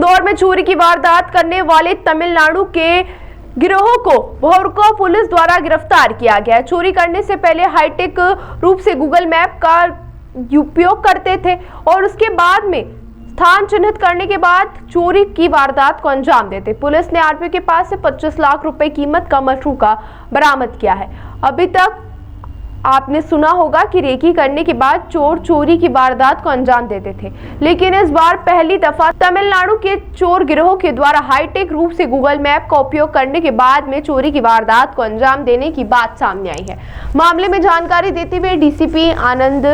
इंदौर में चोरी की वारदात करने वाले तमिलनाडु के गिरोह को भोरको पुलिस द्वारा गिरफ्तार किया गया है। चोरी करने से पहले हाईटेक रूप से गूगल मैप का उपयोग करते थे और उसके बाद में स्थान चिन्हित करने के बाद चोरी की वारदात को अंजाम देते। पुलिस ने आरोपी के पास से 25 लाख रुपए कीमत का मशरूका बरामद किया है। अभी तक आपने सुना होगा कि रेकी करने के बाद चोर चोरी की वारदात को अंजाम देते थे, लेकिन इस बार पहली दफा तमिलनाडु के चोर गिरोह के द्वारा हाईटेक रूप से गूगल मैप का उपयोग करने के बाद में चोरी की वारदात को अंजाम देने की बात सामने आई है। मामले में जानकारी देते हुए डीसीपी आनंद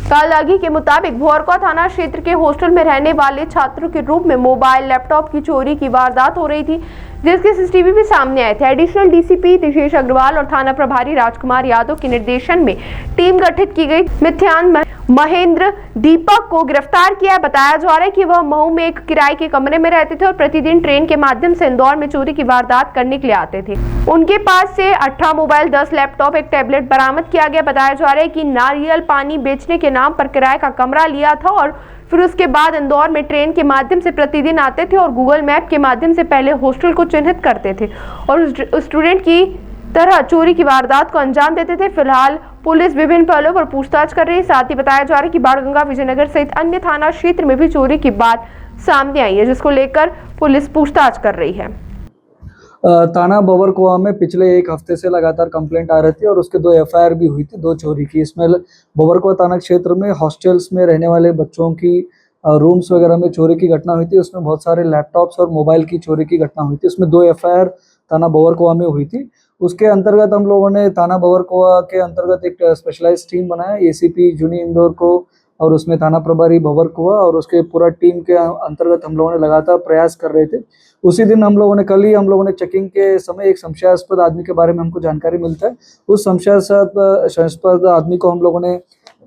कालदागी के मुताबिक भोरको थाना क्षेत्र के हॉस्टल में रहने वाले छात्रों के रूप में मोबाइल लैपटॉप की चोरी की वारदात हो रही थी, जिसके सीसीटीवी भी सामने आए थे। एडिशनल डीसीपी दिशेश अग्रवाल और थाना प्रभारी राजकुमार यादव के निर्देशन में टीम गठित की गई। मिथ्यान महेंद्र दीपक को गिरफ्तार किया। बताया जा रहा है कि वह महू में एक किराए के कमरे में रहते थे और प्रतिदिन ट्रेन के माध्यम से इंदौर में चोरी की वारदात करने के लिए आते थे। उनके पास से 18 मोबाइल, 10 लैपटॉप, एक टैबलेट बरामद किया गया। बताया जा रहा है कि नारियल पानी बेचने के नाम पर किराए का कमरा लिया था और फिर उसके बाद इंदौर में ट्रेन के माध्यम से प्रतिदिन आते थे और गूगल मैप के माध्यम से पहले हॉस्टल को चिन्हित करते थे और स्टूडेंट की तरह चोरी की वारदात को अंजाम देते थे। फिलहाल पुलिस विभिन्न पहलुओं पर पूछताछ कर रही है। साथ ही बताया जा रहा है कि बाणगंगा, विजयनगर सहित अन्य थाना क्षेत्र में भी चोरी की बात सामने आई है, जिसको लेकर पुलिस पूछताछ कर रही है। थाना बवरकुआ में पिछले एक हफ्ते से लगातार कंप्लेंट आ रही थी और उसके 2 एफआईआर भी हुई थी, 2 चोरी की। इसमें बवरकुआ थाना क्षेत्र में हॉस्टल्स में रहने वाले बच्चों की रूम्स वगैरह में चोरी की घटना हुई थी। उसमें बहुत सारे लैपटॉप्स और मोबाइल की चोरी की घटना हुई थी। उसमें 2 एफआईआर थाना बवरकुआ में हुई थी। उसके अंतर्गत हम लोगों ने थाना बवरकुआ के अंतर्गत एक स्पेशलाइज टीम बनाया, एसीपी जूनी इंदौर को और उसमें थाना प्रभारी बवरकुआ और उसके पूरा टीम के अंतर्गत हम लोगों ने लगातार प्रयास कर रहे थे। उसी दिन कल ही हम लोगों ने चेकिंग के समय एक संशयास्पद आदमी के बारे में हमको जानकारी मिलता है। उस संशयास्पद आदमी को हम लोगों ने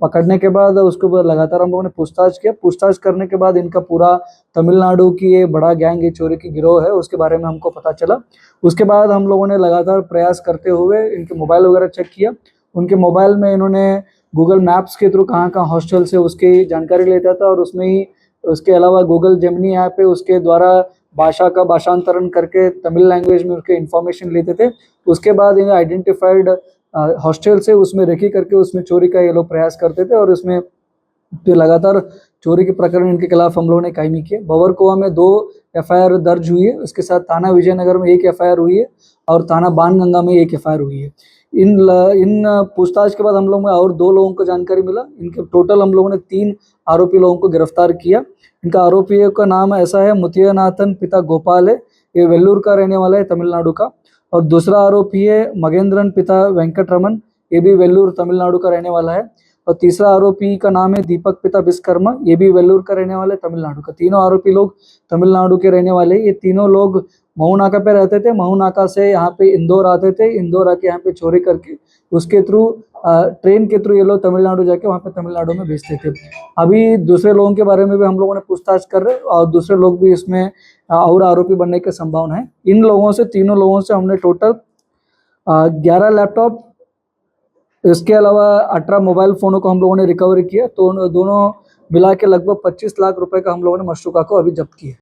पकड़ने के बाद उसको लगातार हम लोगों ने पूछताछ किया। पूछताछ करने के बाद इनका पूरा तमिलनाडु की ये बड़ा गैंग, ये चोरी की गिरोह है, उसके बारे में हमको पता चला। उसके बाद हम लोगों ने लगातार प्रयास करते हुए इनके मोबाइल वगैरह चेक किया। उनके मोबाइल में इन्होंने गूगल मैप्स के थ्रू कहाँ कहाँ हॉस्टल से उसकी जानकारी लेता था और उसमें ही उसके अलावा गूगल जेमिनी ऐप है, उसके द्वारा भाषा का भाषांतरण करके तमिल लैंग्वेज में उसके इन्फॉर्मेशन लेते थे। उसके बाद इन्हें आइडेंटिफाइड हॉस्टल से उसमें रेकी करके उसमें चोरी का ये लोग प्रयास करते थे और इसमें तो लगातार चोरी के प्रकरण इनके खिलाफ हम लोगों ने कायमी किए। बवरकुआ में 2 एफआईआर दर्ज हुई है। उसके साथ थाना विजयनगर में 1 एफआईआर हुई है और थाना बाणगंगा में 1 एफआईआर हुई है। इन पूछताछ के बाद हम लोग में और 2 लोगों को जानकारी मिला। इनके टोटल हम लोगों ने 3 आरोपी लोगों को गिरफ्तार किया। इनका आरोपियों का नाम ऐसा है, मुथियानाथन पिता गोपाल है, ये वेल्लूर का रहने वाला है, तमिलनाडु का। और दूसरा आरोपी है मगेंद्रन पिता वेंकटरमन, ये भी वेल्लूर तमिलनाडु का रहने वाला है। और तीसरा आरोपी का नाम है दीपक पिता विश्वकर्मा, ये भी वेल्लूर का रहने वाला है, तमिलनाडु का। तीनों आरोपी लोग तमिलनाडु के रहने वाले। ये तीनों लोग महू नाका पे रहते थे। महू नाका से यहाँ पे इंदौर आते थे, इंदौर आके यहाँ पे चोरी करके उसके थ्रू ट्रेन के थ्रू ये लोग तमिलनाडु जाके वहाँ पे तमिलनाडु में बेचते थे। अभी दूसरे लोगों के बारे में भी हम लोगों ने पूछताछ कर रहे और दूसरे लोग भी इसमें और आरोपी बनने की संभावना है। इन लोगों से, तीनों लोगों से हमने टोटल 11 लैपटॉप, इसके अलावा 18 मोबाइल फोनों को हम लोगों ने रिकवरी किया। तो दोनों मिला के लगभग 25 लाख रुपए का हम लोगों ने मशरूका को अभी जब्त किया।